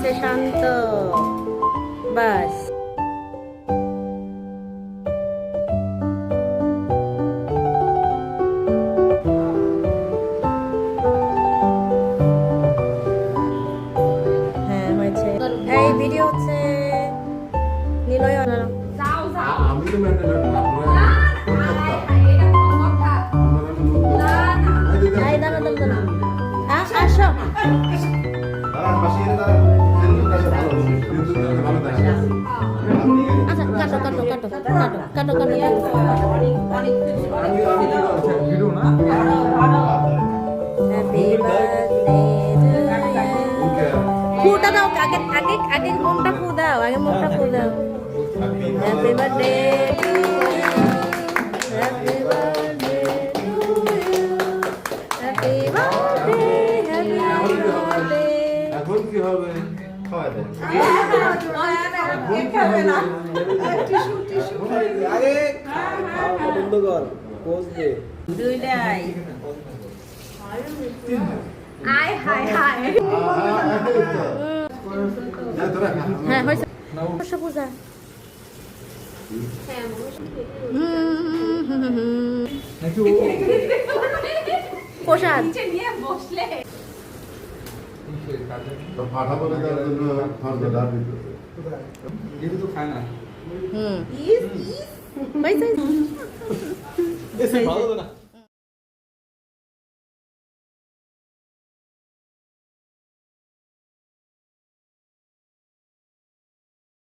হচ্ছে শান্ত। বাস হ্যাঁ হয়েছে। এই ভিডিও হচ্ছে নিলয় আমি তো মেন্টাল না এই দাঁড়া দাঁড়া দাঁড়া আসো। আচ্ছা কাটো কাটো কাটো কাটো কাটো কাটো ফুটা দাও আগে আগে আগে মুখটা ফু দাও আগে মুখটা ফু দাও। Happy birthday to you happy birthday to you happy birthday happy birthday. এখন কি হবে? খাওয়া দেন। আরে খাওয়া বন্ধ কর, পোজ দে। দুইটাই আয় হায় হায়। হ্যাঁ হয়েছে মনসা পূজা। প্রসাদ তো পাঠা বলে দেওয়ার জন্য খাওয়া দাওয়া দিতে। যেহেতু তো খায় না হয়েছে ভালো না